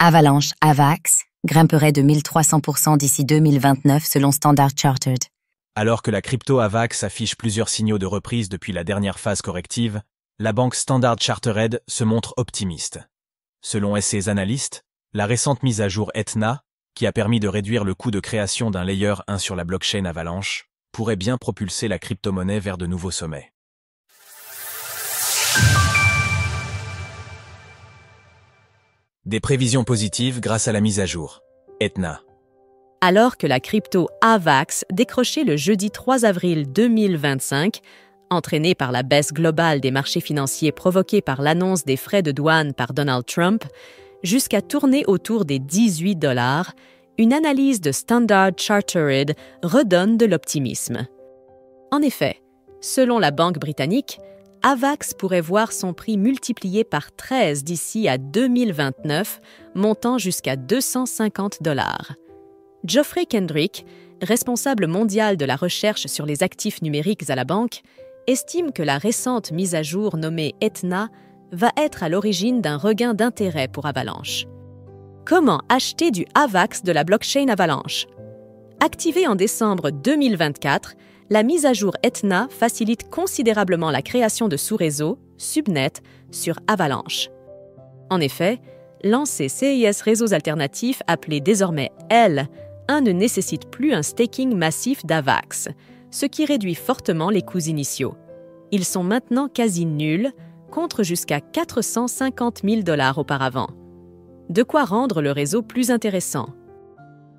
Avalanche, AVAX, grimperait de 1300% d'ici 2029 selon Standard Chartered. Alors que la crypto AVAX affiche plusieurs signaux de reprise depuis la dernière phase corrective, la banque Standard Chartered se montre optimiste. Selon ses analystes, la récente mise à jour Ethna, qui a permis de réduire le coût de création d'un layer 1 sur la blockchain Avalanche, pourrait bien propulser la crypto-monnaie vers de nouveaux sommets. Des prévisions positives grâce à la mise à jour. Ethna. Alors que la crypto AVAX décrochait le jeudi 3 avril 2025, entraînée par la baisse globale des marchés financiers provoquée par l'annonce des frais de douane par Donald Trump, jusqu'à tourner autour des 18 $, une analyse de Standard Chartered redonne de l'optimisme. En effet, selon la banque britannique, AVAX pourrait voir son prix multiplié par 13 d'ici à 2029, montant jusqu'à 250 $. Geoffrey Kendrick, responsable mondial de la recherche sur les actifs numériques à la banque, estime que la récente mise à jour nommée Ethna va être à l'origine d'un regain d'intérêt pour Avalanche. Comment acheter du AVAX de la blockchain Avalanche? Activée en décembre 2024, la mise à jour Ethna facilite considérablement la création de sous-réseaux, subnets, sur Avalanche. En effet, lancer CIS Réseaux Alternatifs appelé désormais L1 ne nécessite plus un staking massif d'AVAX, ce qui réduit fortement les coûts initiaux. Ils sont maintenant quasi nuls, contre jusqu'à 450 000 $ auparavant. De quoi rendre le réseau plus intéressant.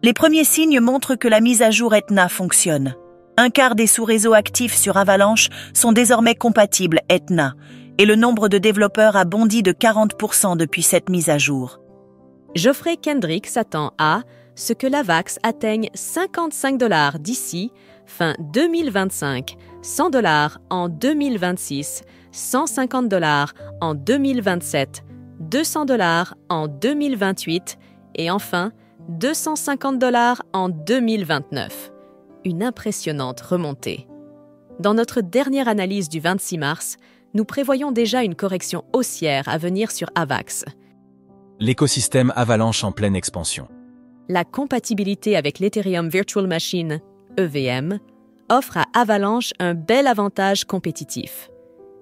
Les premiers signes montrent que la mise à jour Ethna fonctionne. Un quart des sous-réseaux actifs sur Avalanche sont désormais compatibles Ethna, et le nombre de développeurs a bondi de 40% depuis cette mise à jour. Geoffrey Kendrick s'attend à ce que l'AVAX atteigne 55 $ d'ici fin 2025, 100 $ en 2026, 150 $ en 2027, 200 $ en 2028 et enfin 250 $ en 2029. Une impressionnante remontée. Dans notre dernière analyse du 26 mars, nous prévoyons déjà une correction haussière à venir sur AVAX. L'écosystème Avalanche en pleine expansion. La compatibilité avec l'Ethereum Virtual Machine, EVM, offre à Avalanche un bel avantage compétitif.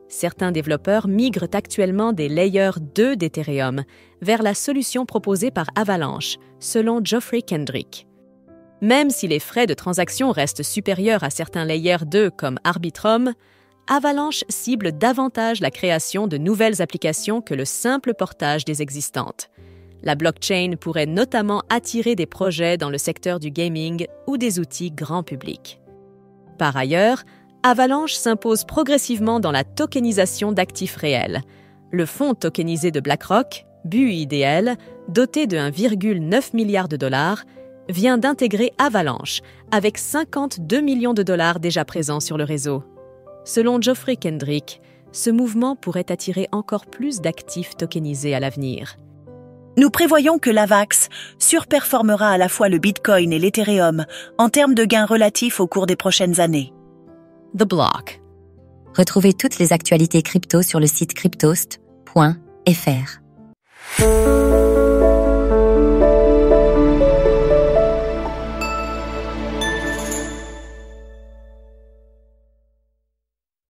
Certains développeurs migrent actuellement des layers 2 d'Ethereum vers la solution proposée par Avalanche, selon Geoffrey Kendrick. Même si les frais de transaction restent supérieurs à certains layers 2 comme Arbitrum, Avalanche cible davantage la création de nouvelles applications que le simple portage des existantes. La blockchain pourrait notamment attirer des projets dans le secteur du gaming ou des outils grand public. Par ailleurs, Avalanche s'impose progressivement dans la tokenisation d'actifs réels. Le fonds tokenisé de BlackRock, BUIDL, doté de 1,9 milliard $, vient d'intégrer Avalanche, avec 52 millions $ déjà présents sur le réseau. Selon Geoffrey Kendrick, ce mouvement pourrait attirer encore plus d'actifs tokenisés à l'avenir. Nous prévoyons que l'AVAX surperformera à la fois le Bitcoin et l'Ethereum en termes de gains relatifs au cours des prochaines années. The Block. Retrouvez toutes les actualités crypto sur le site cryptost.fr.